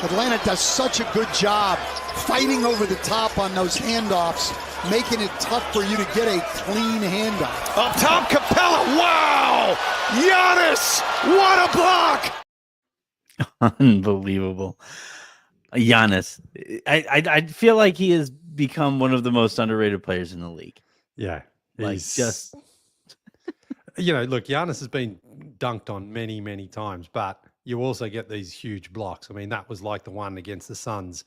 Atlanta does such a good job fighting over the top on those handoffs, making it tough for you to get a clean handoff. Up top, Capella. Wow! Giannis, what a block! Unbelievable. Giannis. I feel like he has become one of the most underrated players in the league. Yeah. Like just look, Giannis has been dunked on many, many times, but you also get these huge blocks. I mean, that was like the one against the Suns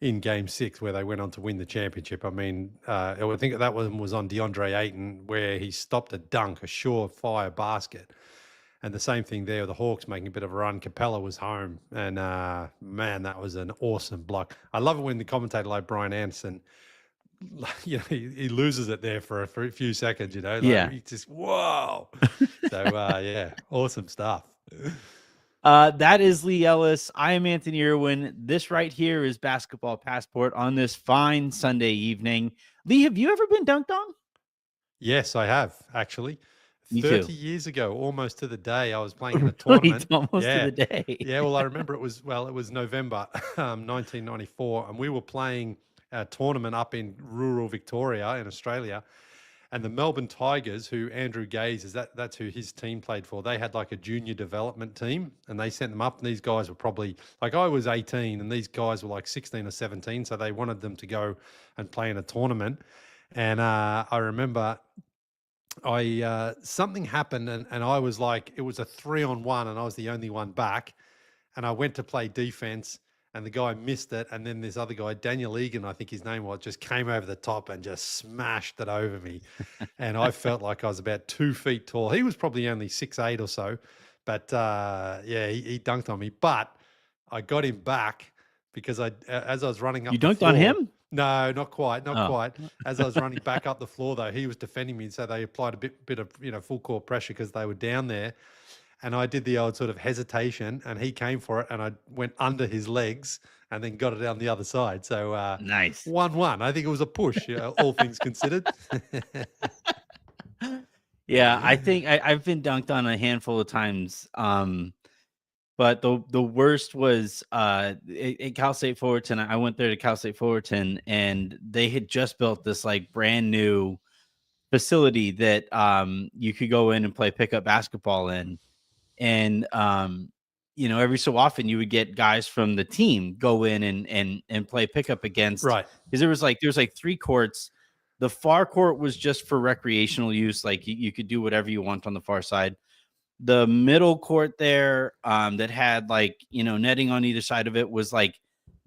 in Game 6 where they went on to win the championship. I mean, I think that one was on DeAndre Ayton where he stopped a dunk, a surefire basket. And the same thing there, the Hawks making a bit of a run. Capella was home. And, man, that was an awesome block. I love it when the commentator like Brian Anderson, he loses it there for a few seconds, He just, whoa. So, yeah, awesome stuff. That is Leigh Ellis. I am Anthony Irwin. This right here is Basketball Passport on this fine Sunday evening. Leigh, have you ever been dunked on? Yes, I have, actually. Me 30 too. years ago, almost to the day, I was playing in a tournament. Almost to the day. Yeah, well, I remember it was November 1994, and we were playing a tournament up in rural Victoria in Australia. And the Melbourne Tigers, who Andrew Gaze that's who his team played for, they had like a junior development team, and they sent them up. And these guys were probably like, I was 18 and these guys were like 16 or 17. So they wanted them to go and play in a tournament. And I remember something happened and I was like, it was a 3-on-1 and I was the only one back. And I went to play defense. And the guy missed it. And then this other guy, Daniel Egan, I think his name was, just came over the top and just smashed it over me. And I felt like I was about 2 feet tall. He was probably only 6'8" or so. But he dunked on me. But I got him back because as I was running up You the dunked floor, on him? No, not quite. As I was running back up the floor, though, he was defending me. So they applied a bit of full court pressure because they were down there. And I did the old sort of hesitation, and he came for it, and I went under his legs and then got it down the other side. So nice. 1-1. I think it was a push, all things considered. Yeah, I think I've been dunked on a handful of times. But the worst was at Cal State Fullerton. I went there to Cal State Fullerton, and they had just built this like brand new facility that you could go in and play pickup basketball in. And, every so often you would get guys from the team go in and play pickup against. Right. Because there's like 3 courts. The far court was just for recreational use. Like you could do whatever you want on the far side. The middle court there that had like, netting on either side of it was like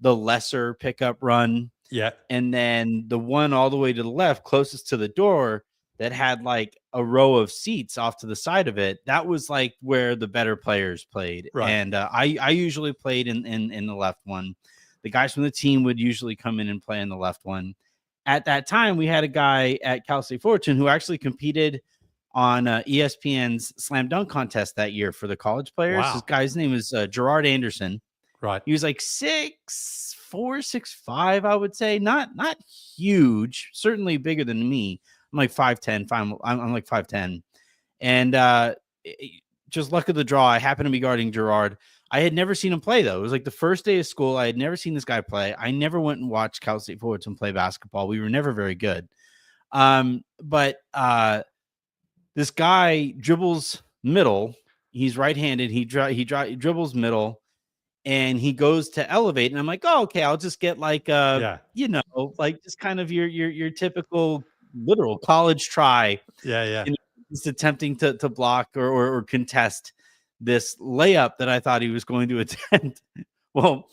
the lesser pickup run. Yeah. And then the one all the way to the left, closest to the door, that had like a row of seats off to the side of it, that was like where the better players played. Right. And I usually played in the left one. The guys from the team would usually come in and play in the left one. At that time, we had a guy at Cal State Fullerton who actually competed on ESPN's slam dunk contest that year for the college players. Wow. This guy's name is Gerard Anderson. Right. He was like 6'4", 6'5", I would say. Not huge, certainly bigger than me. I'm like 5'10". I'm like 5'10". And just luck of the draw, I happened to be guarding Gerard. I had never seen him play, though. It was like the first day of school. I had never seen this guy play. I never went and watched Cal State Fullerton play basketball. We were never very good. But this guy dribbles middle. He's right-handed. He dribbles middle. And he goes to elevate, and I'm like, oh, okay, I'll just get like like just kind of your typical literal college try. Yeah. Just attempting to block or contest this layup that I thought he was going to attempt. Well,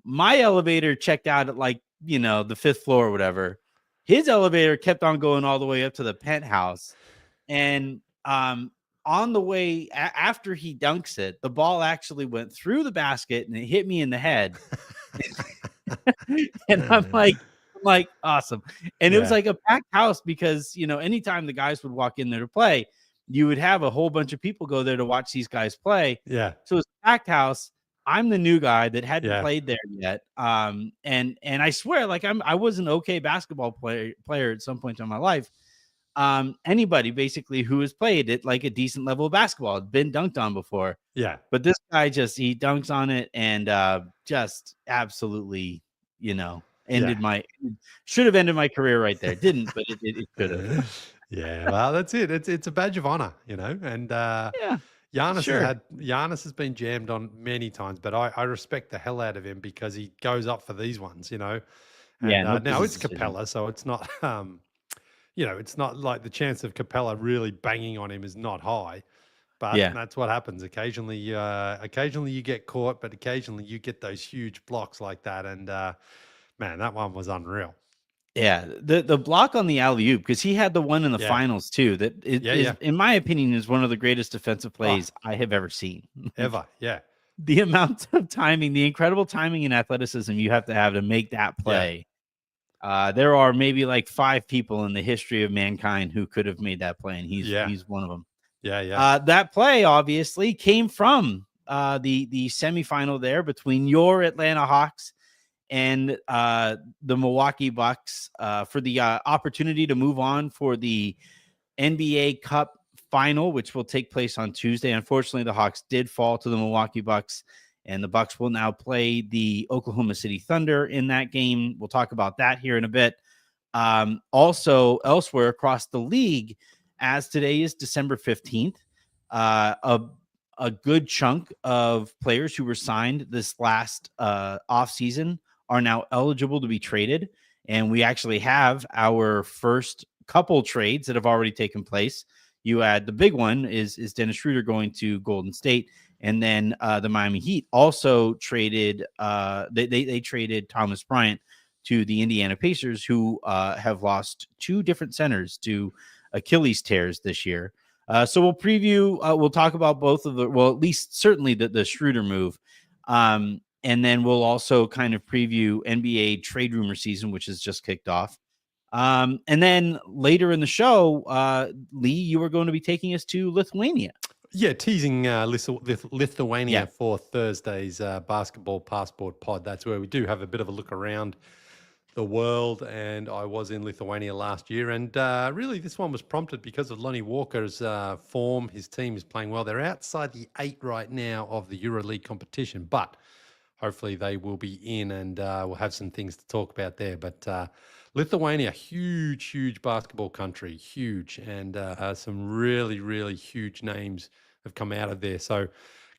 my elevator checked out at like, the 5th floor or whatever. His elevator kept on going all the way up to the penthouse. And on the way after he dunks it, the ball actually went through the basket and it hit me in the head. And I'm like, awesome. And it was like a packed house because, anytime the guys would walk in there to play, you would have a whole bunch of people go there to watch these guys play. Yeah. So it's a packed house. I'm the new guy that hadn't played there yet. And I swear, like I was an okay basketball player at some point in my life. anybody basically who has played at like a decent level of basketball had been dunked on before. Yeah. But this guy he dunks on it and just absolutely, should have ended my career right there. Didn't, but it should have. Yeah, well, that's it. It's a badge of honor, and Yeah, Giannis has been jammed on many times, but I respect the hell out of him because he goes up for these ones, And Yeah, no now it's business decision. Capella, so it's not it's not like the chance of Capella really banging on him is not high. But Yeah. that's what happens. Occasionally you get caught, but occasionally you get those huge blocks like that. And man, that one was unreal. Yeah, the block on the alley-oop, because he had the one in the finals too, that is, in my opinion, is one of the greatest defensive plays I have ever seen. Ever, yeah. The amount of timing, the incredible timing and athleticism you have to make that play. Yeah. There are maybe like 5 people in the history of mankind who could have made that play, and he's one of them. Yeah. That play obviously came from the semifinal there between your Atlanta Hawks and the Milwaukee Bucks for the opportunity to move on for the NBA Cup final, which will take place on Tuesday. Unfortunately, the Hawks did fall to the Milwaukee Bucks, and the Bucks will now play the Oklahoma City Thunder in that game. We'll talk about that here in a bit. Also, elsewhere across the league, as today is December 15th, a good chunk of players who were signed this last offseason are now eligible to be traded. And we actually have our first couple trades that have already taken place. You had the big one is Dennis Schroeder going to Golden State. And then the Miami Heat also traded, they traded Thomas Bryant to the Indiana Pacers, who have lost 2 different centers to Achilles tears this year. So we'll preview, we'll talk about both of at least certainly the Schroeder move. And then we'll also kind of preview NBA trade rumor season, which has just kicked off. And then later in the show, Leigh, you are going to be taking us to Lithuania. Yeah, teasing Lithuania for Thursday's Basketball Passport pod. That's where we do have a bit of a look around the world, and I was in Lithuania last year, and really this one was prompted because of Lonnie Walker's form. His team is playing well. They're outside the 8 right now of the EuroLeague competition, but hopefully they will be in, and we'll have some things to talk about there. But Lithuania, huge basketball country, huge, and some really huge names have come out of there. So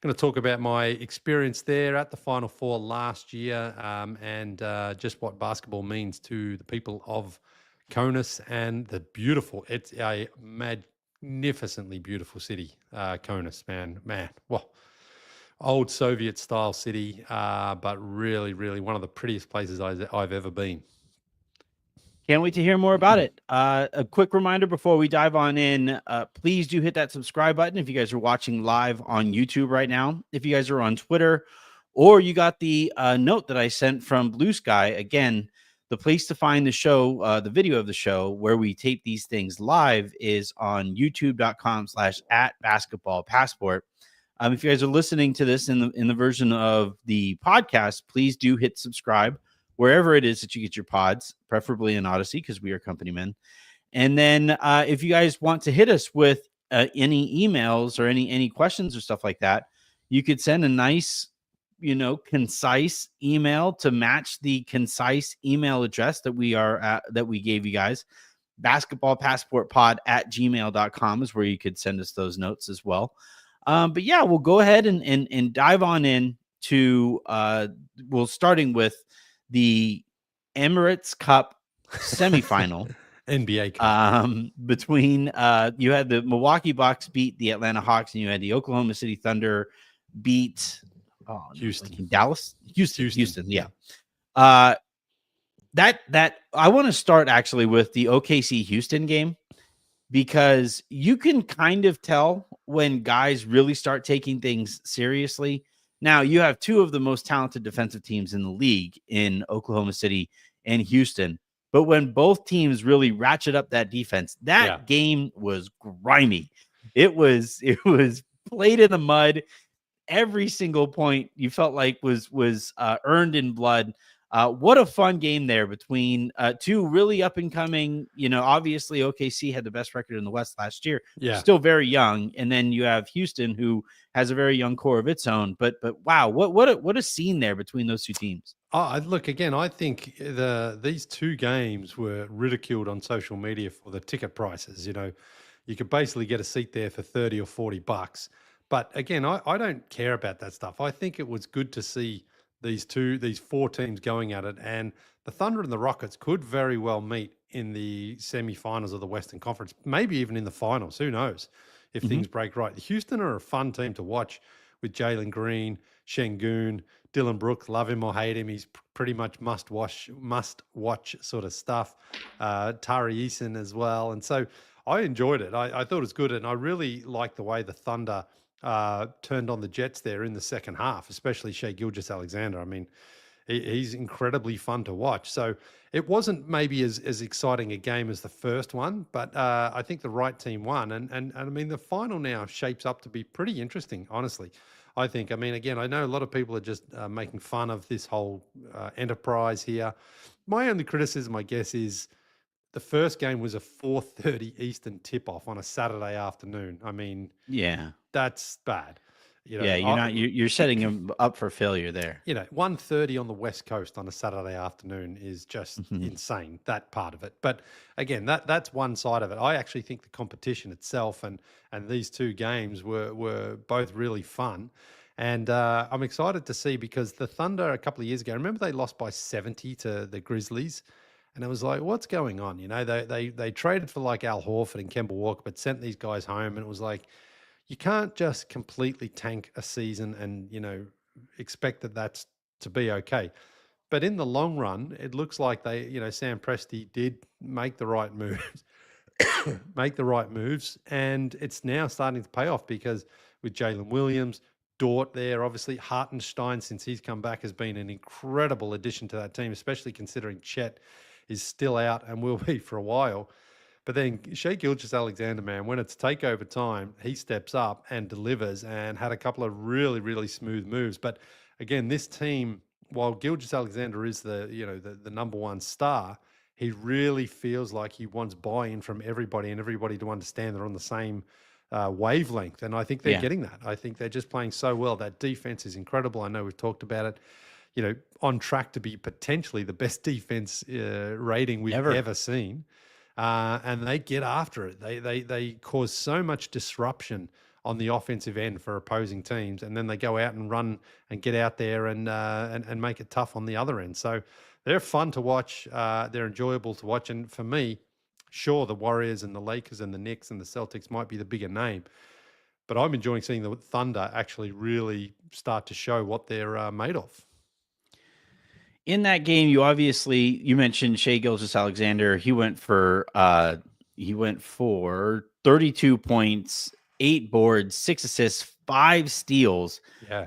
going to talk about my experience there at the Final Four last year, and just what basketball means to the people of Kaunas and it's a magnificently beautiful city, Kaunas, man. Well, old Soviet style city, but really one of the prettiest places I've ever been. Can't wait to hear more about it. A quick reminder before we dive on in, please do hit that subscribe button if you guys are watching live on YouTube right now. If you guys are on Twitter, or you got the note that I sent from Blue Sky, again, the place to find the show, the video of the show where we tape these things live is on youtube.com/@basketballpassport. If you guys are listening to this in the version of the podcast, please do hit subscribe wherever it is that you get your pods, preferably in Odyssey, because we are company men. And then if you guys want to hit us with any emails or any questions or stuff like that, you could send a nice, concise email to match the concise email address that we gave you guys. basketballpassportpod@gmail.com is where you could send us those notes as well. But yeah, we'll go ahead and dive on in to starting with the Emirates Cup semifinal. NBA Cup. Between you had the Milwaukee Bucks beat the Atlanta Hawks, and you had the Oklahoma City Thunder beat Houston. Houston. Yeah. That I want to start actually with the OKC Houston game, because you can kind of tell when guys really start taking things seriously. Now, you have 2 of the most talented defensive teams in the league in Oklahoma City and Houston. But when both teams really ratchet up that defense, that game was grimy. It was played in the mud. Every single point you felt like was earned in blood. What a fun game there between two really up and coming. Obviously OKC had the best record in the West last year. Yeah. Still very young, and then you have Houston, who has a very young core of its own. But wow, what a scene there between those two teams. Look, again, I think these two games were ridiculed on social media for the ticket prices. You could basically get a seat there for $30 or $40. But again, I don't care about that stuff. I think it was good to see these four teams going at it, and the Thunder and the Rockets could very well meet in the semifinals of the Western Conference, maybe even in the finals. Who knows if things break right? Houston are a fun team to watch with Jalen Green, Şengün, Dylan Brooks. Love him or hate him, he's pretty much must watch sort of stuff. Tari Eason as well, and so I enjoyed it. I thought it was good, and I really liked the way the Thunder turned on the Jets there in the second half, especially Shai Gilgeous-Alexander. I mean, he's incredibly fun to watch. So it wasn't maybe as exciting a game as the first one, but I think the right team won. And I mean, the final now shapes up to be pretty interesting, honestly. I think. I mean, again, I know a lot of people are just making fun of this whole enterprise here. My only criticism, I guess, is the first game was a 4:30 Eastern tip-off on a Saturday afternoon. I mean, Yeah. that's bad. You're setting him up for failure there. 1:30 on the West Coast on a Saturday afternoon is just insane, that part of it. But again, that's one side of it. I actually think the competition itself and these two games were both really fun. And I'm excited to see, because the Thunder a couple of years ago, remember they lost by 70 to the Grizzlies? And it was like, what's going on? They traded for like Al Horford and Kemba Walker, but sent these guys home. And it was like, you can't just completely tank a season and, expect that's to be okay. But in the long run, it looks like they, Sam Presti did make the right moves, And it's now starting to pay off, because with Jalen Williams, Dort there, obviously Hartenstein, since he's come back, has been an incredible addition to that team, especially considering Chet is still out and will be for a while. But then Shai Gilgeous-Alexander, man, when it's takeover time, he steps up and delivers, and had a couple of really, really smooth moves. But again, this team, while Gilgeous-Alexander is the number one star, he really feels like he wants buy-in from everybody, and everybody to understand they're on the same wavelength. And I think they're getting that. I think they're just playing so well. That defense is incredible. I know we've talked about it. On track to be potentially the best defense rating we've ever seen. And they get after it. They cause so much disruption on the offensive end for opposing teams, and then they go out and run and get out there and make it tough on the other end. So they're fun to watch. They're enjoyable to watch. And for me, sure, the Warriors and the Lakers and the Knicks and the Celtics might be the bigger name, but I'm enjoying seeing the Thunder actually really start to show what they're made of. In that game, you mentioned Shai Gilgeous-Alexander. He went for 32 points, 8 boards, 6 assists, 5 steals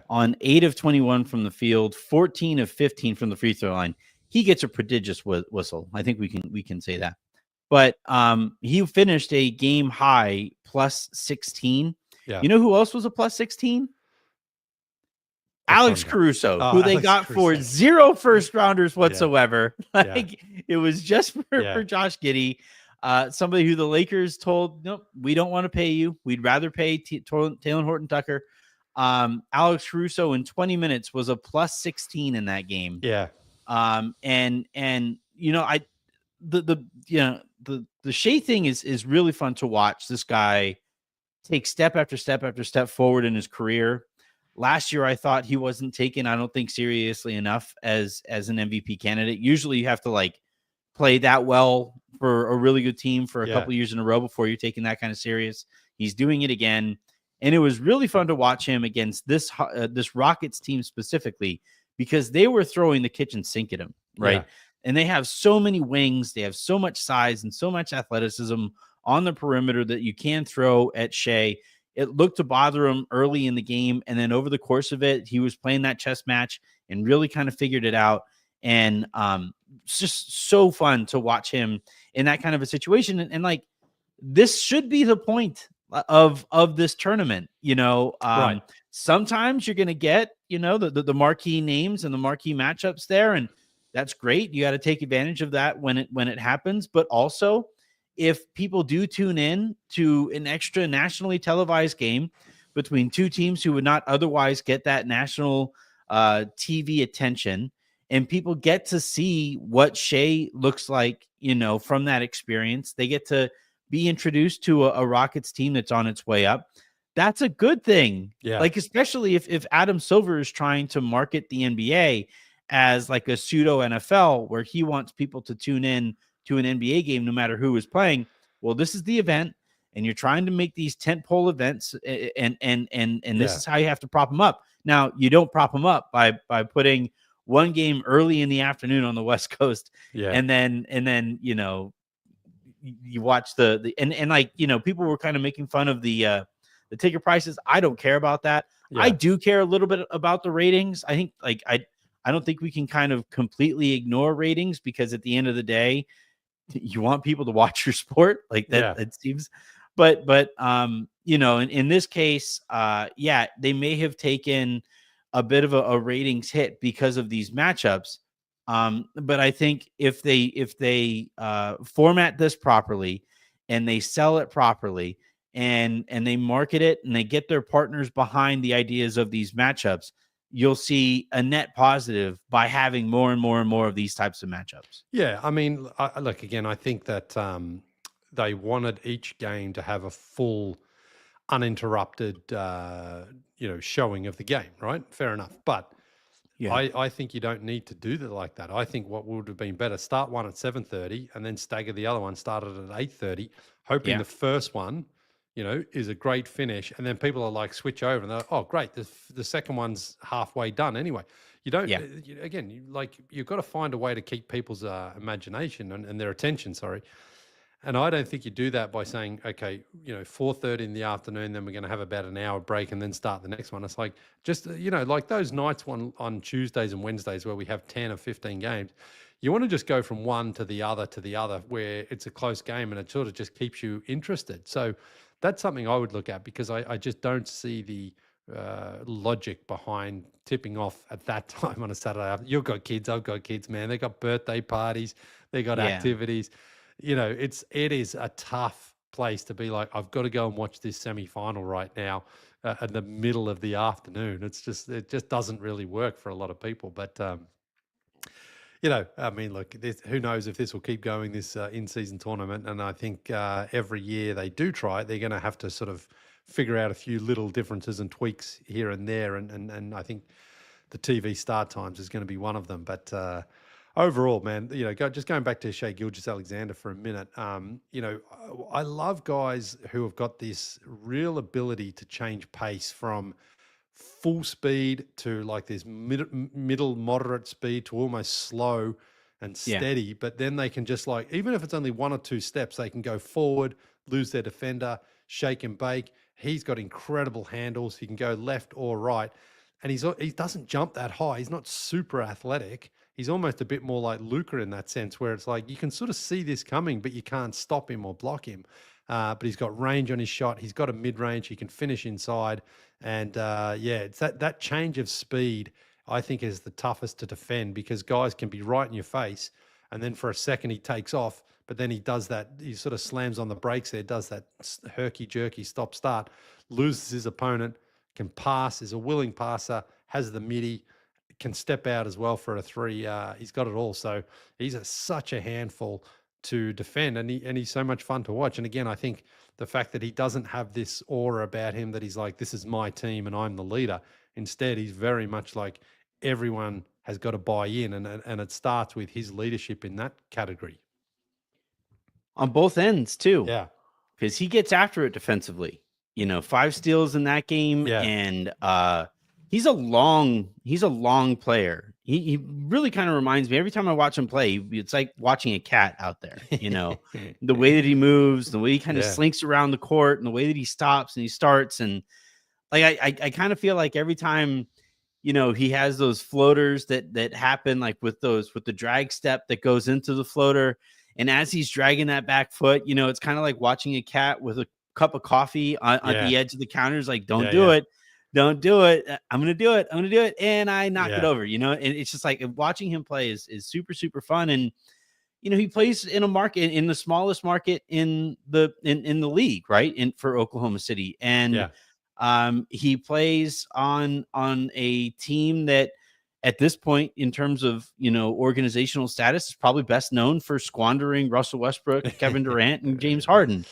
on 8 of 21 from the field, 14 of 15 from the free throw line. He gets a prodigious whistle. I think we can say that. But he finished a game high plus 16. Yeah. You know who else was a plus 16? Alex Caruso, who they got for 0 first rounders whatsoever. It was just for Josh Giddey, somebody who the Lakers told, nope, we don't want to pay you. We'd rather pay Taylor Horton-Tucker. Alex Caruso in 20 minutes was a plus 16 in that game. Yeah. The Shai thing is really fun to watch. This guy take step after step after step forward in his career. Last year, I thought he wasn't taken, I don't think, seriously enough as an MVP candidate. Usually you have to play that well for a really good team for a couple of years in a row before you're taking that kind of serious. He's doing it again. And it was really fun to watch him against this Rockets team specifically, because they were throwing the kitchen sink at him, right? Yeah. And they have so many wings. They have so much size and so much athleticism on the perimeter that you can throw at Shai. It looked to bother him early in the game, and then over the course of it, he was playing that chess match and really kind of figured it out. And it's just so fun to watch him in that kind of a situation. And this should be the point of this tournament. Sometimes you're going to get the marquee names and the marquee matchups there, and That's great. You got to take advantage of that when it happens. But also, if people do tune in to an extra nationally televised game between two teams who would not otherwise get that national TV attention, and people get to see what Shea looks like, from that experience, they get to be introduced to a Rockets team that's on its way up. That's a good thing. Yeah. Like, especially if Adam Silver is trying to market the NBA as like a pseudo NFL where he wants people to tune in to an NBA game no matter who is playing. Well, this is the event, and you're trying to make these tentpole events, and this is how you have to prop them up. Now, you don't prop them up by putting one game early in the afternoon on the West Coast, and then you watch the people were kind of making fun of the ticket prices. I don't care about that. I do care a little bit about the ratings. I think I don't think we can kind of completely ignore ratings, because at the end of the day, you want people to watch your sport like that. It seems, but in this case, they may have taken a bit of a ratings hit because of these matchups. But I think if they format this properly and they sell it properly and they market it and they get their partners behind the ideas of these matchups, you'll see a net positive by having more and more and more of these types of matchups. Yeah, I mean, look, again, I think that they wanted each game to have a full, uninterrupted, showing of the game, right? Fair enough. But I think you don't need to do that like that. I think what would have been better, start one at 7:30 and then stagger the other one, started at 8:30, hoping the first one, is a great finish. And then people are like, switch over and they're like, oh, great. The second one's halfway done anyway. You don't, you've got to find a way to keep people's imagination and their attention, sorry. And I don't think you do that by saying, okay, 4:30 in the afternoon, then we're going to have about an hour break and then start the next one. It's like, just, like those nights on Tuesdays and Wednesdays where we have 10 or 15 games, you want to just go from one to the other where it's a close game and it sort of just keeps you interested. So that's something I would look at, because I just don't see the logic behind tipping off at that time on a Saturday. You've got kids, I've got kids, man. They got birthday parties, they got activities. It is a tough place to be like, I've got to go and watch this semi-final right now in the middle of the afternoon. It just doesn't really work for a lot of people. But I mean, look, who knows if this will keep going, this in-season tournament. And I think every year they do try it, they're going to have to sort of figure out a few little differences and tweaks here and there. And I think the TV start times is going to be one of them. But overall, man, just going back to Shai Gilgeous-Alexander for a minute, I love guys who have got this real ability to change pace from full speed to like this middle moderate speed to almost slow and steady. But then they can just, like, even if it's only one or two steps, they can go forward, lose their defender, shake and bake. He's got incredible handles. He can go left or right. And he doesn't jump that high. He's not super athletic. He's almost a bit more like Luka in that sense, where it's like you can sort of see this coming, but you can't stop him or block him. But he's got range on his shot. He's got a mid-range. He can finish inside. And it's that change of speed, I think, is the toughest to defend, because guys can be right in your face, and then for a second he takes off, but then he does that, he sort of slams on the brakes there, does that herky-jerky stop-start, loses his opponent, can pass, is a willing passer, has the midi, can step out as well for a three. He's got it all. So he's such a handful to defend, and he's so much fun to watch. And again, I think the fact that he doesn't have this aura about him that he's like, this is my team and I'm the leader. Instead, he's very much like everyone has got to buy in, and it starts with his leadership in that category. On both ends too. Yeah. Because he gets after it defensively. 5 steals in that game. Yeah. And he's a long player. He really kind of reminds me, every time I watch him play, it's like watching a cat out there. The way that he moves, the way he kind of slinks around the court, and the way that he stops and he starts. And like I kind of feel like every time, he has those floaters that happen, like with the drag step that goes into the floater. And as he's dragging that back foot, it's kind of like watching a cat with a cup of coffee at the edge of the counters. Like, don't do it. don't do it. I'm gonna do it. I'm gonna do it, and I knock it Yeah. over. And it's just like watching him play is super super fun. And he plays in a market in the smallest market in the league, right? For Oklahoma City, and he plays on a team that at this point, in terms of organizational status, is probably best known for squandering Russell Westbrook, Kevin Durant, and James Harden.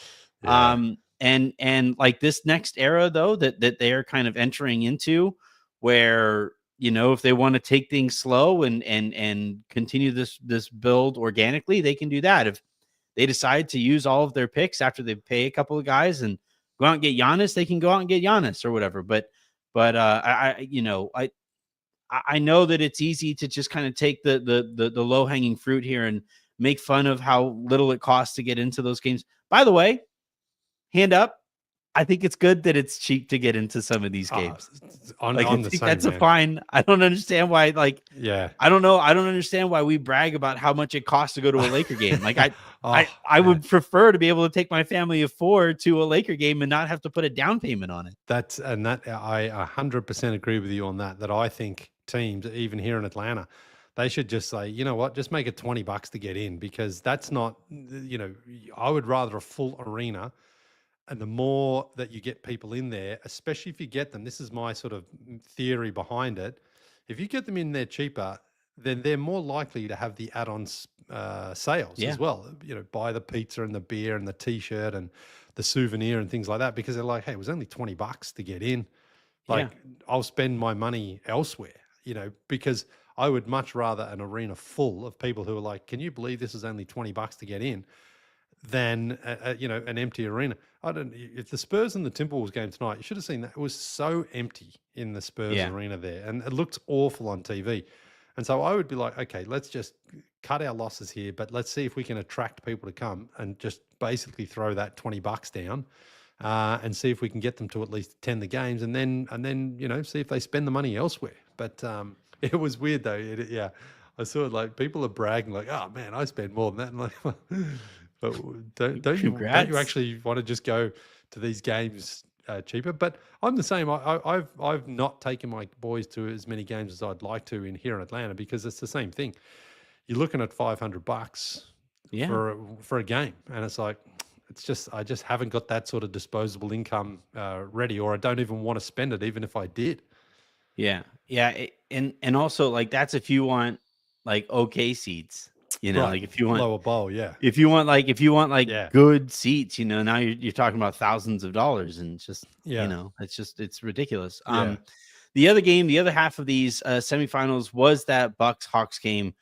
Yeah. And like this next era though that they are kind of entering into, where if they want to take things slow and continue this build organically, they can do that. If they decide to use all of their picks after they pay a couple of guys and go out and get Giannis, they can go out and get Giannis or whatever. But I know that it's easy to just kind of take the low hanging fruit here and make fun of how little it costs to get into those games. By the way, hand up, I think it's good that it's cheap to get into some of these games. On I the think same, that's man. a fine. I don't understand why. Yeah. I don't know. I don't understand why we brag about how much it costs to go to a Laker game. Like I man. would prefer to be able to take my family of 4 to a Laker game and not have to put a down payment on it. I 100% agree with you on that. That I think teams, even here in Atlanta, they should just say, you know what, just make it $20 to get in, because that's not, I would rather a full arena. And the more that you get people in there, especially if you get them, this is my sort of theory behind it. If you get them in there cheaper, then they're more likely to have the add-on sales as well. Buy the pizza and the beer and the T-shirt and the souvenir and things like that, because they're like, hey, it was only $20 to get in. I'll spend my money elsewhere, because I would much rather an arena full of people who are like, can you believe this is only $20 to get in, than an empty arena. If the Spurs and the Timberwolves game tonight, you should have seen that. It was so empty in the Spurs arena there, and it looked awful on TV. And so I would be like, okay, let's just cut our losses here, but let's see if we can attract people to come and just basically throw that $20 down, and see if we can get them to at least attend the games, and then see if they spend the money elsewhere. But it was weird though. I saw it, like people are bragging like, oh man, I spend more than that. And like, but don't you actually want to just go to these games cheaper? But I'm the same. I've not taken my boys to as many games as I'd like to here in Atlanta, because it's the same thing. You're looking at $500 for a game, and it's like, I just haven't got that sort of disposable income ready, or I don't even want to spend it, even if I did. Yeah. And also, like, that's if you want like okay seats. Right. Like if you want lower bowl, if you want good seats, now you're talking about thousands of dollars, and it's just, it's ridiculous. The other half of these semifinals was that Bucks Hawks game.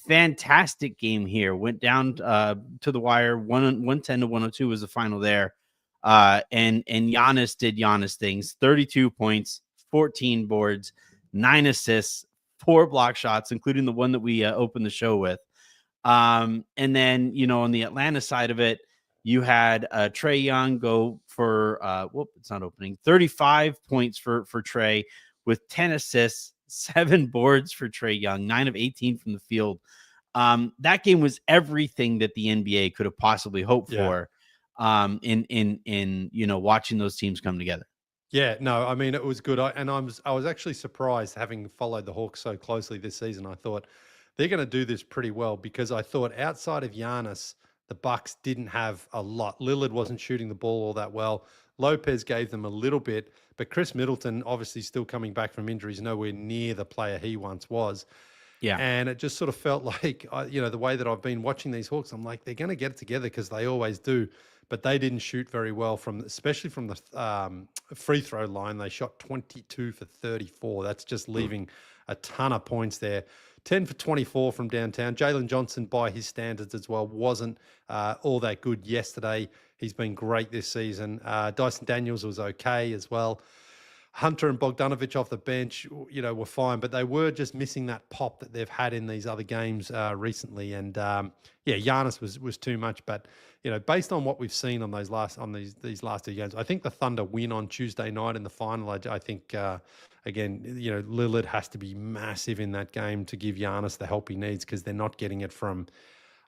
Fantastic game here. Went down to the wire. 110 to 102 was the final there. And Giannis did Giannis things. 32 points, 14 boards, 9 assists, 4 block shots, including the one that we opened the show with. And then, on the Atlanta side of it, you had Trae Young go for it's not opening. 35 points for Trae, with 10 assists, 7 boards for Trae Young, 9 of 18 from the field. That game was everything that the NBA could have possibly hoped for. In watching those teams come together. Yeah, no, I mean, it was good. I was actually surprised, having followed the Hawks so closely this season. I thought they're going to do this pretty well, because I thought outside of Giannis, the Bucks didn't have a lot. Lillard wasn't shooting the ball all that well. Lopez gave them a little bit, but Chris Middleton, obviously still coming back from injuries, nowhere near the player he once was. Yeah. And it just sort of felt like, the way that I've been watching these Hawks, I'm like, they're going to get it together, because they always do. But they didn't shoot very well, especially from the free throw line. They shot 22 for 34. That's just leaving a ton of points there. 10 for 24 from downtown. Jalen Johnson, by his standards as well, wasn't all that good yesterday. He's been great this season. Dyson Daniels was okay as well. Hunter and Bogdanovic off the bench, were fine, but they were just missing that pop that they've had in these other games recently. And Giannis was too much. But based on what we've seen on these last 2 games, I think the Thunder win on Tuesday night in the final. I think again, Lillard has to be massive in that game to give Giannis the help he needs, because they're not getting it from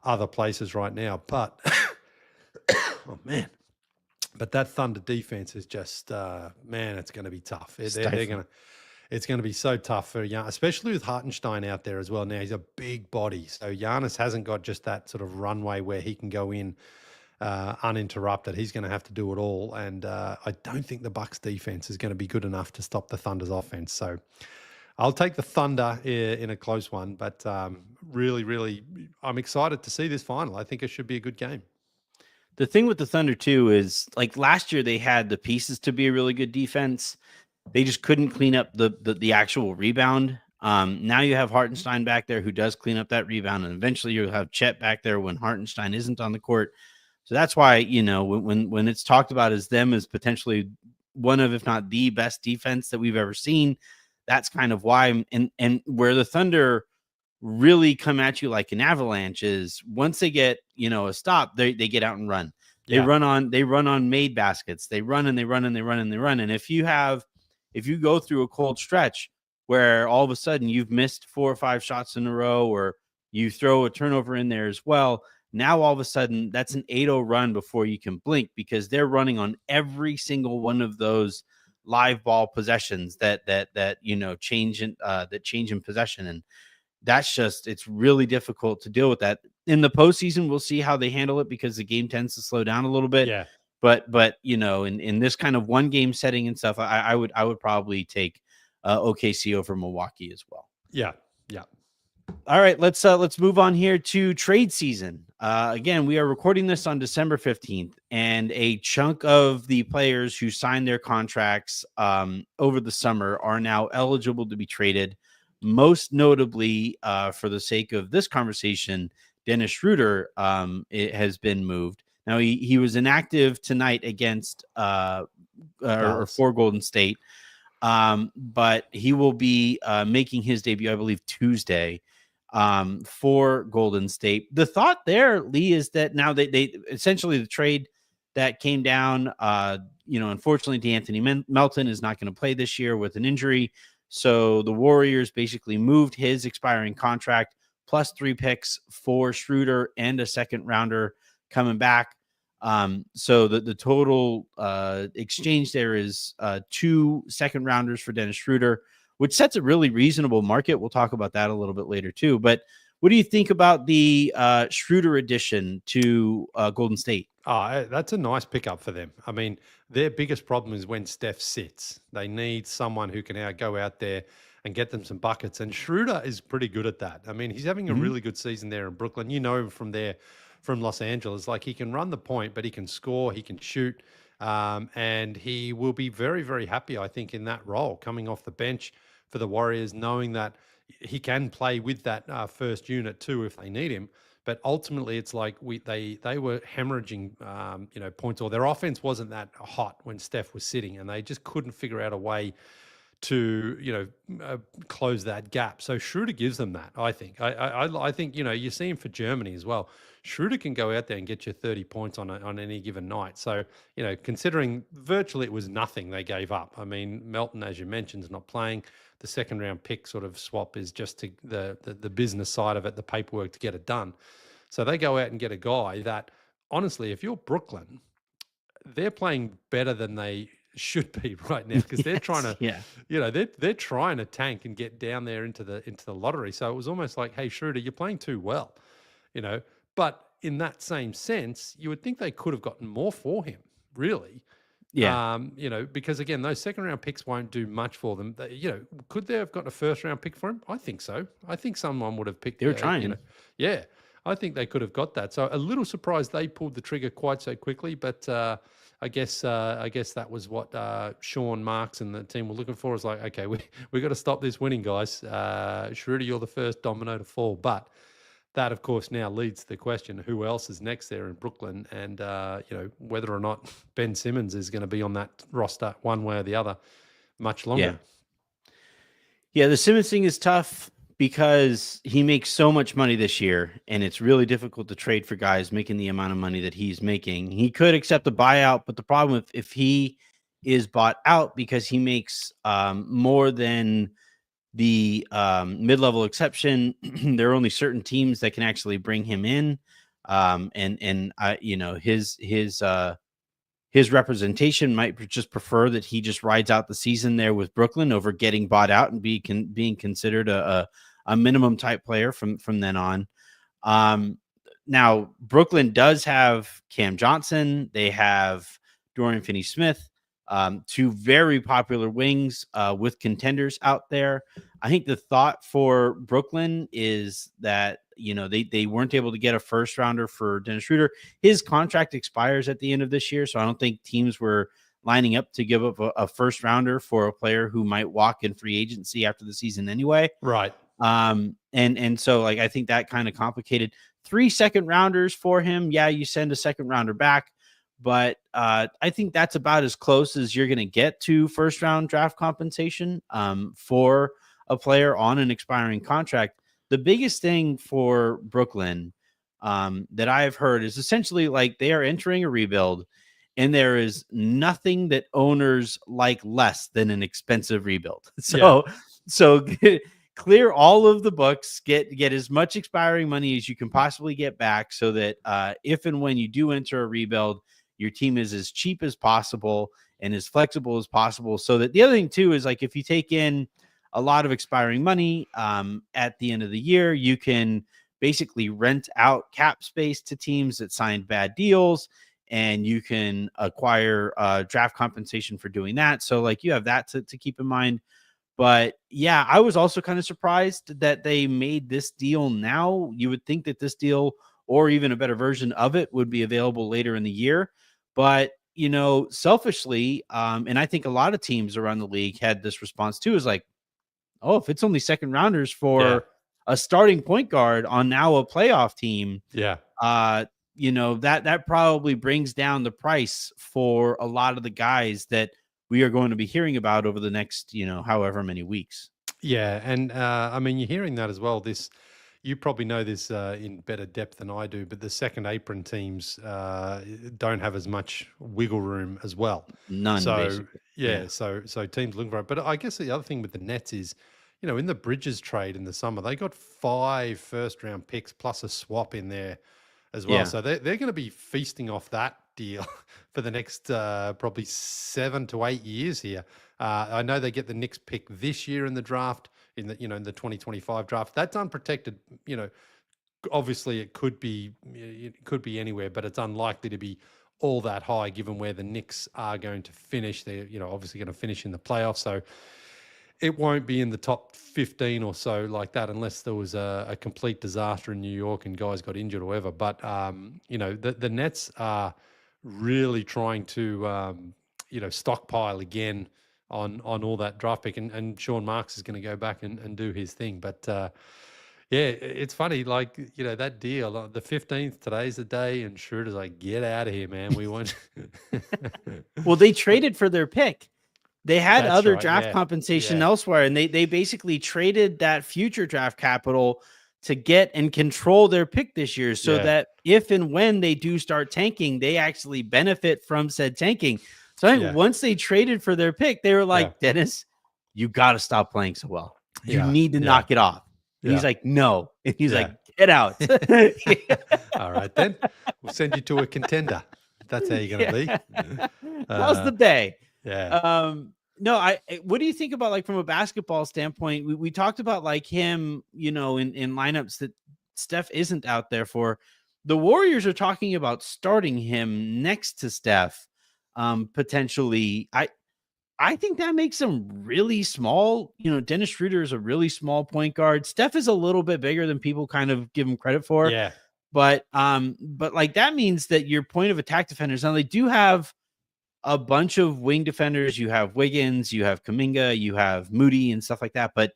other places right now. But oh man. But that Thunder defense is just, man, it's going to be tough. Stifling. It's going to be so tough for Giannis, especially with Hartenstein out there as well. Now he's a big body, so Giannis hasn't got just that sort of runway where he can go in uninterrupted. He's going to have to do it all, and I don't think the Bucks defense is going to be good enough to stop the Thunder's offense. So I'll take the Thunder in a close one, but really, really, I'm excited to see this final. I think it should be a good game. The thing with the Thunder too is, like, last year they had the pieces to be a really good defense. They just couldn't clean up the actual rebound. Now you have Hartenstein back there who does clean up that rebound, and eventually you'll have Chet back there when Hartenstein isn't on the court. So that's why, you know, when it's talked about as them as potentially one of, if not the best defense that we've ever seen, that's kind of why. And where the Thunder really come at you like an avalanche is once they get, you know, a stop, they get out and run. They run on made baskets. They run and they run and they run and they run. And if you go through a cold stretch where all of a sudden you've missed 4 or 5 shots in a row, or you throw a turnover in there as well, now all of a sudden that's an 8-0 run before you can blink, because they're running on every single one of those live ball possessions that you know change in possession. And that's just, it's really difficult to deal with that. In the postseason, we'll see how they handle it, because the game tends to slow down a little bit. Yeah. But you know, in this kind of one game setting and stuff, I would probably take OKC over Milwaukee as well. Yeah. All right, let's move on here to trade season. Again, we are recording this on December 15th, and a chunk of the players who signed their contracts over the summer are now eligible to be traded. Most notably, for the sake of this conversation, Dennis Schroeder it has been moved. Now, he was inactive tonight against or for Golden State, but he will be making his debut, I believe, Tuesday for Golden State. The thought there, Leigh, is that now they essentially, the trade that came down, you know, unfortunately, DeAnthony Melton is not going to play this year with an injury. So the Warriors basically moved his expiring contract plus 3 picks for Schroeder and a second rounder coming back. So the total exchange there is 2 second rounders for Dennis Schroeder, which sets a really reasonable market. We'll talk about that a little bit later too. But what do you think about the Schroeder addition to Golden State? Oh, that's a nice pickup for them. I mean, their biggest problem is when Steph sits. They need someone who can go out there and get them some buckets. And Schroeder is pretty good at that. I mean, he's having a really good season there in Brooklyn. You know him from there, from Los Angeles. Like, he can run the point, but he can score, he can shoot. And he will be very, very happy, I think, in that role, coming off the bench for the Warriors, knowing that he can play with that first unit too if they need him. But ultimately, it's like they were hemorrhaging, points, or their offense wasn't that hot when Steph was sitting, and they just couldn't figure out a way to, close that gap. So Schroeder gives them that, I think. I think, you see him for Germany as well. Schroeder can go out there and get you 30 points on any given night. So, considering virtually it was nothing they gave up. I mean, Melton, as you mentioned, is not playing. The second round pick sort of swap is just to the business side of it, the paperwork to get it done. So they go out and get a guy that, honestly, if you're Brooklyn, they're playing better than they should be right now, because they're trying to, they're trying to tank and get down there into the lottery. So it was almost like, hey, Schroeder, you're playing too well, But in that same sense, you would think they could have gotten more for him, really. Yeah. Because again, those second round picks won't do much for them. Could they have got a first round pick for him? I think so. I think someone would have picked. They were trying. Yeah, I think they could have got that. So a little surprised they pulled the trigger quite so quickly. But I guess that was what Sean Marks and the team were looking for. Is like, okay, we got to stop this winning, guys. Schroeder, you're the first domino to fall. But that, of course, now leads to the question, who else is next there in Brooklyn, and whether or not Ben Simmons is going to be on that roster one way or the other much longer. Yeah, the Simmons thing is tough because he makes so much money this year, and it's really difficult to trade for guys making the amount of money that he's making. He could accept a buyout, but the problem if he is bought out because he makes more than the mid-level exception, there are only certain teams that can actually bring him in. His his representation might just prefer that he just rides out the season there with Brooklyn over getting bought out and being considered a minimum type player from then on. Now Brooklyn does have Cam Johnson. They have Dorian Finney-Smith, two very popular wings with contenders out there. I think the thought for Brooklyn is that, they weren't able to get a first rounder for Dennis Schroeder. His contract expires at the end of this year, so I don't think teams were lining up to give up a first rounder for a player who might walk in free agency after the season anyway. Right. And so like, I think that kind of complicated 3 second rounders for him. Yeah, you send a second rounder back, but I think that's about as close as you're going to get to first round draft compensation for a player on an expiring contract. The biggest thing for Brooklyn that I've heard is essentially like they are entering a rebuild, and there is nothing that owners like less than an expensive rebuild. So clear all of the books, get as much expiring money as you can possibly get back, so that if and when you do enter a rebuild, your team is as cheap as possible and as flexible as possible. So that the other thing too is like, if you take in a lot of expiring money at the end of the year, you can basically rent out cap space to teams that signed bad deals, and you can acquire draft compensation for doing that. So like, you have that to keep in mind. But yeah, I was also kind of surprised that they made this deal now. You would think that this deal, or even a better version of it, would be available later in the year. But, selfishly, and I think a lot of teams around the league had this response too, is like, oh, if it's only second rounders for a starting point guard on now a playoff team, that probably brings down the price for a lot of the guys that we are going to be hearing about over the next, however many weeks. Yeah. And I mean, you're hearing that as well. You probably know this in better depth than I do, but the second apron teams don't have as much wiggle room as well. None, So basically. so teams looking for it. But I guess the other thing with the Nets is, in the Bridges trade in the summer, they got 5 first-round picks plus a swap in there as well. Yeah. So they're going to be feasting off that deal for the next probably 7 to 8 years here. I know they get the Knicks pick this year in the draft, in the 2025 draft. That's unprotected. Obviously it could be anywhere, but it's unlikely to be all that high given where the Knicks are going to finish. They're obviously going to finish in the playoffs, so it won't be in the top 15 or so like that, unless there was a complete disaster in New York and guys got injured or whatever. But the Nets are really trying to stockpile again on all that draft pick, and Sean Marks is going to go back and do his thing. But it's funny, like, that deal, the 15th, today's the day, and Schroeder's like, get out of here, man. We want. Well, they traded for their pick. They had That's other right, draft yeah. compensation Yeah. elsewhere, and they basically traded that future draft capital to get and control their pick this year, so Yeah. that if and when they do start tanking, they actually benefit from said tanking. So I think Yeah. once they traded for their pick, they were like, Dennis, you got to stop playing so well. You Yeah. need to Yeah. knock it off. And he's Yeah. like, no. And he's Yeah. like, get out. All right, then we'll send you to a contender. That's how you're going to be. How's the Bay? Yeah. No, what do you think about, like, from a basketball standpoint? We talked about, like, him, in lineups that Steph isn't out there for. The Warriors are talking about starting him next to Steph, potentially. I think that makes him really small. Dennis Schroeder is a really small point guard. Steph is a little bit bigger than people kind of give him credit for. Yeah. But like, that means that your point of attack defenders, now they do have a bunch of wing defenders. You have Wiggins, you have Kuminga, you have Moody and stuff like that. But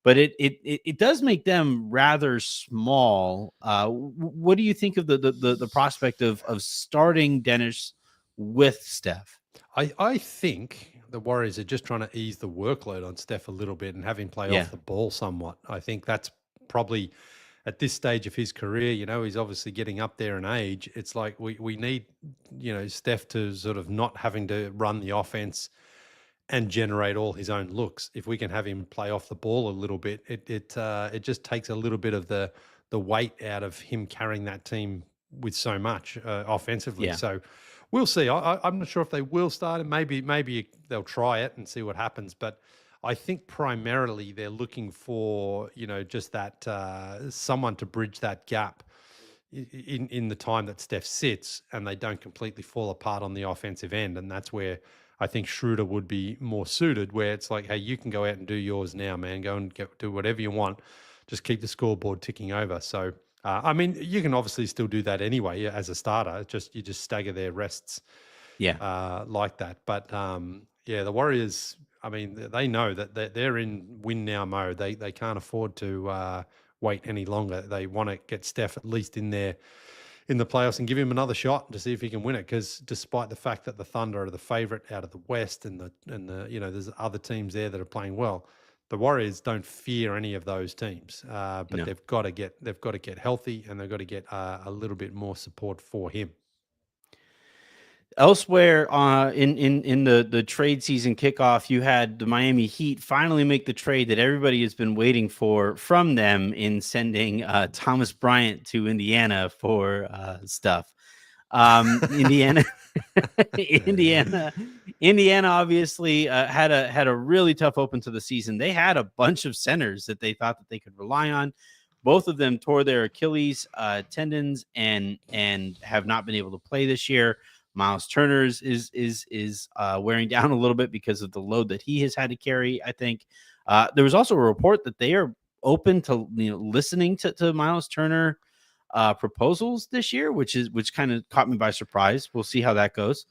it does make them rather small. What do you think of the prospect of starting Dennis with Steph? I think the Warriors are just trying to ease the workload on Steph a little bit and have him play off the ball somewhat. I think that's probably, at this stage of his career, he's obviously getting up there in age. It's like we need, Steph to sort of not having to run the offense and generate all his own looks. If we can have him play off the ball a little bit, it just takes a little bit of the weight out of him carrying that team with so much offensively. Yeah. So We'll see. I'm not sure if they will start him. Maybe they'll try it and see what happens. But I think primarily they're looking for, just that someone to bridge that gap in the time that Steph sits, and they don't completely fall apart on the offensive end. And that's where I think Schroeder would be more suited, where it's like, hey, you can go out and do yours now, man. Go and do whatever you want. Just keep the scoreboard ticking over. So, I mean, you can obviously still do that anyway as a starter. You just stagger their rests, like that. But the Warriors, I mean, they know that they're in win now mode. They can't afford to wait any longer. They want to get Steph at least in there in the playoffs and give him another shot to see if he can win it. Because despite the fact that the Thunder are the favorite out of the West and the there's other teams there that are playing well, the Warriors don't fear any of those teams. But No. they've got to get healthy, and they've got to get a little bit more support for him. Elsewhere, in the trade season kickoff, you had the Miami Heat finally make the trade that everybody has been waiting for from them in sending Thomas Bryant to Indiana for stuff. Indiana, Indiana obviously had a really tough open to the season. They had a bunch of centers that they thought that they could rely on. Both of them tore their Achilles tendons and have not been able to play this year. Miles Turner's is wearing down a little bit because of the load that he has had to carry. I think there was also a report that they are open to listening to Miles Turner proposals this year, which kind of caught me by surprise. We'll see how that goes.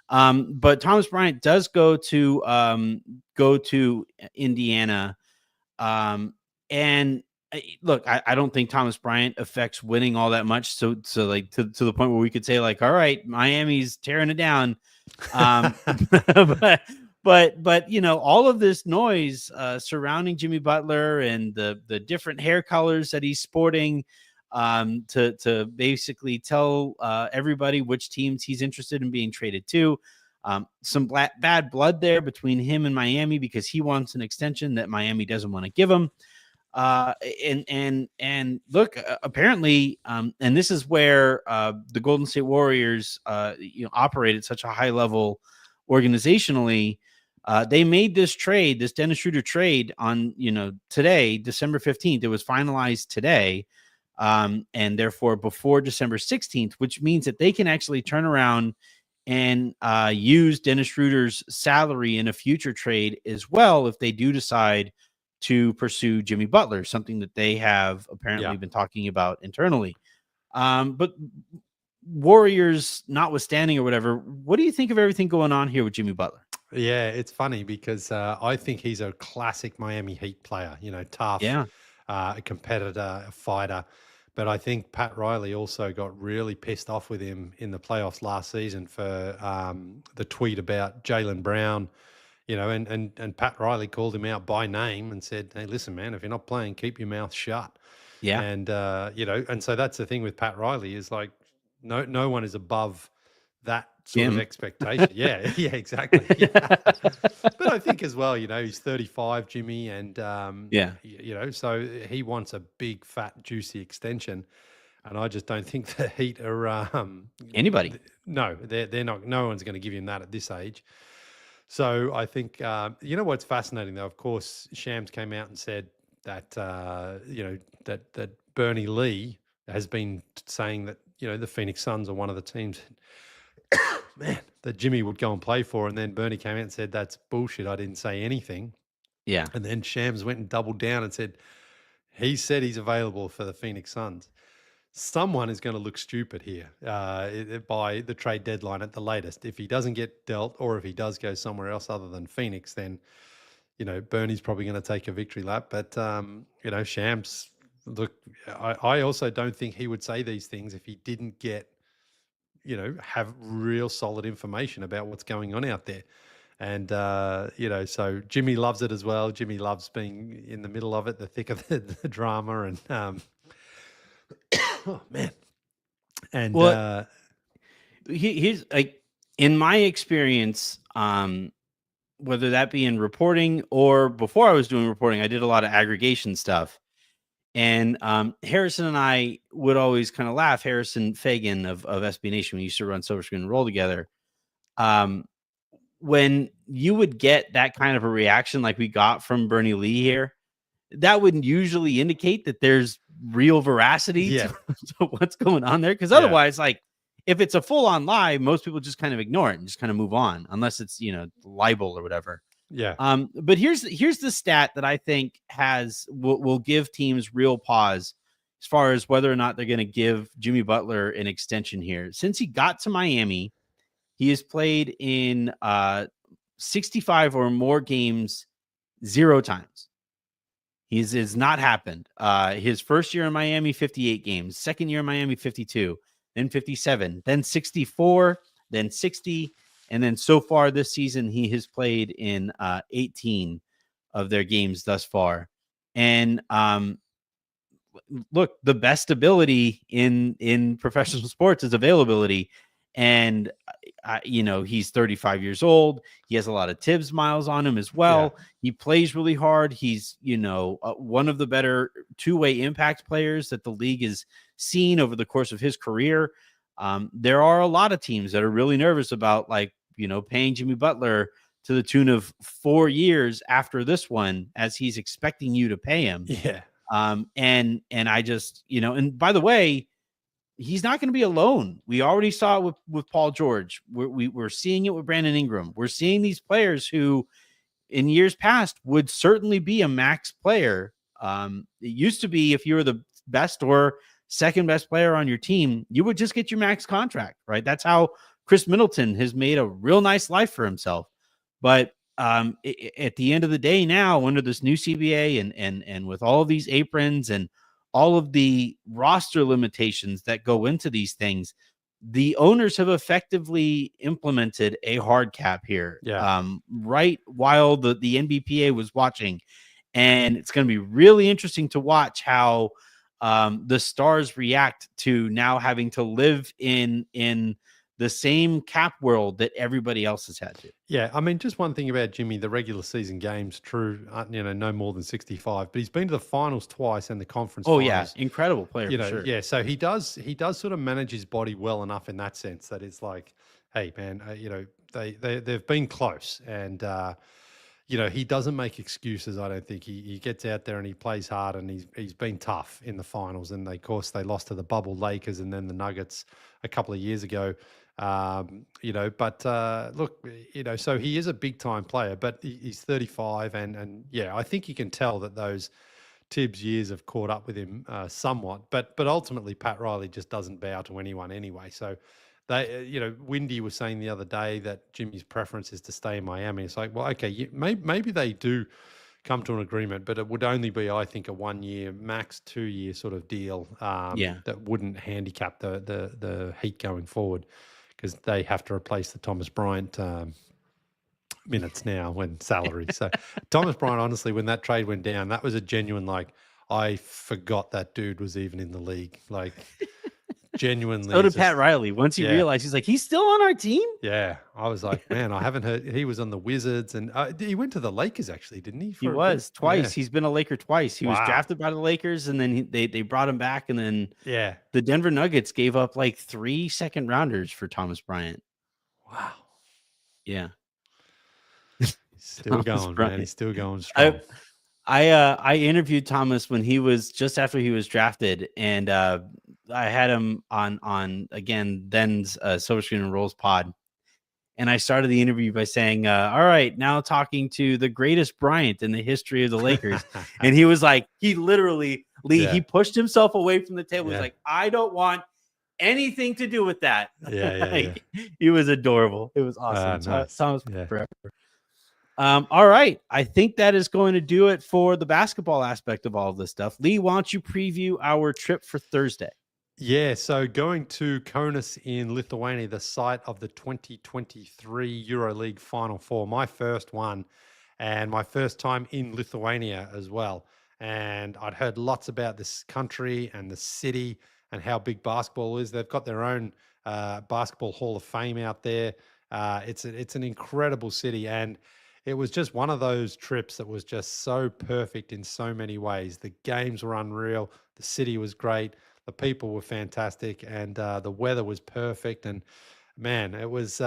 But Thomas Bryant does go to Indiana, and look, I don't think Thomas Bryant affects winning all that much. So like to the point where we could say like, all right, Miami's tearing it down. But all of this noise surrounding Jimmy Butler and the different hair colors that he's sporting, to basically tell everybody which teams he's interested in being traded to. Some bad blood there between him and Miami because he wants an extension that Miami doesn't want to give him. And look, apparently, and this is where the Golden State Warriors operate at such a high level organizationally. They made this trade, this Dennis Schroeder trade on today, December 15th. It was finalized today, and therefore before December 16th, which means that they can actually turn around and use Dennis Schroeder's salary in a future trade as well if they do decide to pursue Jimmy Butler, something that they have apparently been talking about internally. But Warriors notwithstanding or whatever, what do you think of everything going on here with Jimmy Butler? Yeah, it's funny because I think he's a classic Miami Heat player, tough, a competitor, a fighter. But I think Pat Riley also got really pissed off with him in the playoffs last season for the tweet about Jaylen Brown. And Pat Riley called him out by name and said, hey, listen, man, if you're not playing, keep your mouth shut. Yeah. And, and so that's the thing with Pat Riley is like, no one is above that sort of expectation. Yeah, exactly. Yeah. But I think as well, he's 35, Jimmy, and, so he wants a big, fat, juicy extension. And I just don't think the Heat are anybody. No, they're not. No one's going to give him that at this age. So I think, what's fascinating though, of course, Shams came out and said that, that Bernie Leigh has been saying that, the Phoenix Suns are one of the teams, that Jimmy would go and play for. And then Bernie came out and said, that's bullshit. I didn't say anything. Yeah. And then Shams went and doubled down and said, he said he's available for the Phoenix Suns. Someone is going to look stupid here by the trade deadline at the latest. If he doesn't get dealt or if he does go somewhere else other than Phoenix, then, Bernie's probably going to take a victory lap. But, Shams, look, I also don't think he would say these things if he didn't get, have real solid information about what's going on out there. And, so Jimmy loves it as well. Jimmy loves being in the middle of it, the thick of the drama. And, oh man. And here's like in my experience, whether that be in reporting or before I was doing reporting, I did a lot of aggregation stuff. And Harrison and I would always kind of laugh. Harrison Fagan of SB Nation, we used to run Silver Screen and Roll together. When you would get that kind of a reaction like we got from Bernie Leigh here, that would usually indicate that there's real veracity to what's going on there. Because otherwise, like if it's a full-on lie, most people just kind of ignore it and just kind of move on, unless it's libel or whatever. Yeah. But here's the stat that I think will give teams real pause as far as whether or not they're going to give Jimmy Butler an extension here. Since he got to Miami, he has played in 65 or more games 0 times. Has not happened. His first year in Miami, 58 games. Second year in Miami, 52. Then 57. Then 64. Then 60. And then so far this season, he has played in 18 of their games thus far. And look, the best ability in professional sports is availability. And he's 35 years old. He has a lot of Tibbs miles on him as well. Yeah. He plays really hard. He's one of the better two-way impact players that the league has seen over the course of his career. There are a lot of teams that are really nervous about paying Jimmy Butler to the tune of 4 years after this one, as he's expecting you to pay him. Yeah. And I just, and by the way, he's not going to be alone. We already saw it with Paul George. We're seeing it with Brandon Ingram. We're seeing these players who in years past would certainly be a max player. It used to be if you were the best or second best player on your team, you would just get your max contract, right? That's how Chris Middleton has made a real nice life for himself. But at the end of the day now, under this new CBA and with all of these aprons and all of the roster limitations that go into these things, the owners have effectively implemented a hard cap here. Right while the NBPA was watching. And it's going to be really interesting to watch how the Stars react to now having to live in the same cap world that everybody else has had to. Yeah, I mean, just one thing about Jimmy, the regular season games, true, no more than 65, but he's been to the finals twice and the conference finals. Yeah, incredible player, for sure. Yeah, so he does sort of manage his body well enough in that sense that it's like, hey, man, they've been close, and he doesn't make excuses. I don't think he gets out there and he plays hard, and he's been tough in the finals. And of course they lost to the bubble Lakers and then the Nuggets a couple of years ago. But look, so he is a big time player, but he's 35 and I think you can tell that those Tibbs years have caught up with him somewhat, but ultimately Pat Riley just doesn't bow to anyone anyway. So they, Windy was saying the other day that Jimmy's preference is to stay in Miami. It's like, well, okay, maybe they do come to an agreement, but it would only be, I think, a 1 year, max 2 year sort of deal that wouldn't handicap the Heat going forward, because they have to replace the Thomas Bryant minutes now when salary. So Thomas Bryant, honestly, when that trade went down, that was a genuine, I forgot that dude was even in the league. Genuinely. So did Pat Riley. Once he realized, he's like, he's still on our team? Yeah. I was like, man, I haven't heard. He was on the Wizards, and he went to the Lakers, actually, didn't he? He was twice. Yeah. He's been a Laker twice. He was drafted by the Lakers, and then they brought him back, and then the Denver Nuggets gave up 3 second rounders for Thomas Bryant. Wow. Yeah. He's still going, man. He's still going strong. I interviewed Thomas when he was just after he was drafted, and I had him on again then's Silver Screen and Rolls pod, and I started the interview by saying, "All right, now talking to the greatest Bryant in the history of the Lakers," and he was like, he literally, Leigh, he pushed himself away from the table. He's like, "I don't want anything to do with that." He was adorable. It was awesome. Nice. Thomas forever. All right. I think that is going to do it for the basketball aspect of all of this stuff. Leigh, why don't you preview our trip for Thursday? Yeah, so going to Kaunas in Lithuania, the site of the 2023 EuroLeague Final Four, my first one and my first time in Lithuania as well. And I'd heard lots about this country and the city and how big basketball is. They've got their own basketball Hall of Fame out there. It's an incredible city, and it was just one of those trips that was just so perfect in so many ways. The games were unreal. The city was great. The people were fantastic, and the weather was perfect. And man, it was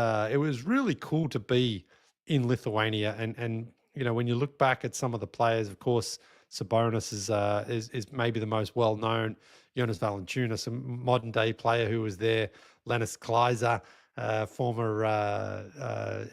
really cool to be in Lithuania. And when you look back at some of the players, of course, Sabonis is maybe the most well known. Jonas Valanciunas, a modern day player who was there. Lennis Kleiser, former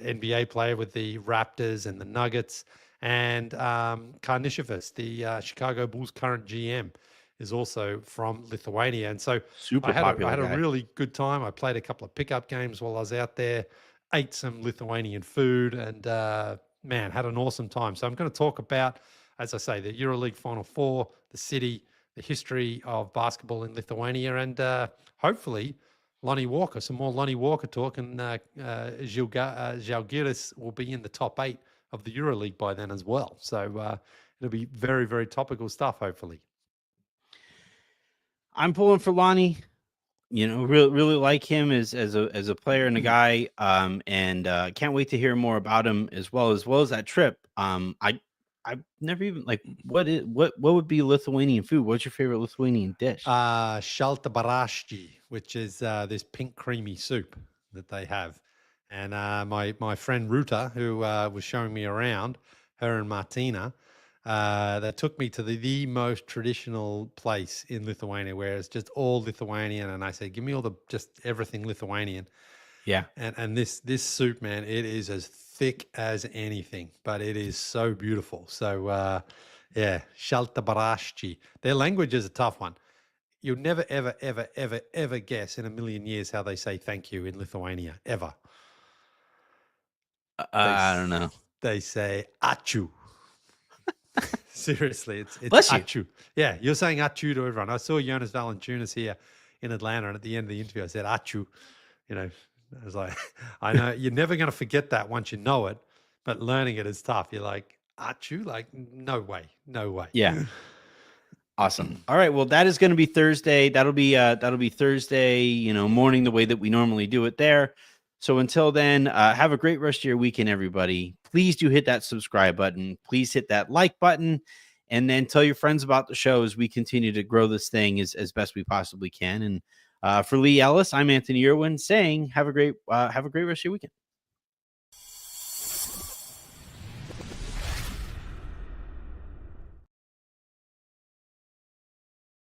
NBA player with the Raptors and the Nuggets, and Karnišovas, the Chicago Bulls current GM, is also from Lithuania. And so Super I had popular a guy. really good time. I played a couple of pickup games while I was out there, ate some Lithuanian food, and man, had an awesome time. So I'm going to talk about, as I say, the EuroLeague Final Four, the city, the history of basketball in Lithuania, and hopefully Lonnie Walker, some more Lonnie Walker talk, and Žalgiris will be in the top 8 of the EuroLeague by then as well. So it'll be very, very topical stuff, hopefully. I'm pulling for Lonnie. Really like him as a player and a guy. And can't wait to hear more about him as well as that trip. I've never even what would be Lithuanian food? What's your favorite Lithuanian dish? Šalta barashti, which is this pink creamy soup that they have. And my friend Ruta, who was showing me around, her and Martina, they took me to the most traditional place in Lithuania where it's just all Lithuanian. And I said, give me just everything Lithuanian. Yeah. And this soup, man, it is as thick as anything, but it is so beautiful. So yeah, Šalta barashti. Their language is a tough one. You'll never, ever, ever, ever, ever guess in a million years how they say thank you in Lithuania, ever. I don't know. They say ačiū. Seriously, it's Bless you. ačiū. Yeah, you're saying ačiū to everyone. I saw Jonas Valanciunas here in Atlanta, and at the end of the interview, I said ačiū. I was like, I know you're never going to forget that once you know it, but learning it is tough. You're like, ačiū? Like, no way. Yeah. Awesome. All right. Well, that is going to be Thursday. That'll be Thursday, morning, the way that we normally do it there. So until then, have a great rest of your weekend, everybody. Please do hit that subscribe button. Please hit that like button, and then tell your friends about the show as we continue to grow this thing as best we possibly can. And for Leigh Ellis, I'm Anthony Irwin saying have a great rest of your weekend.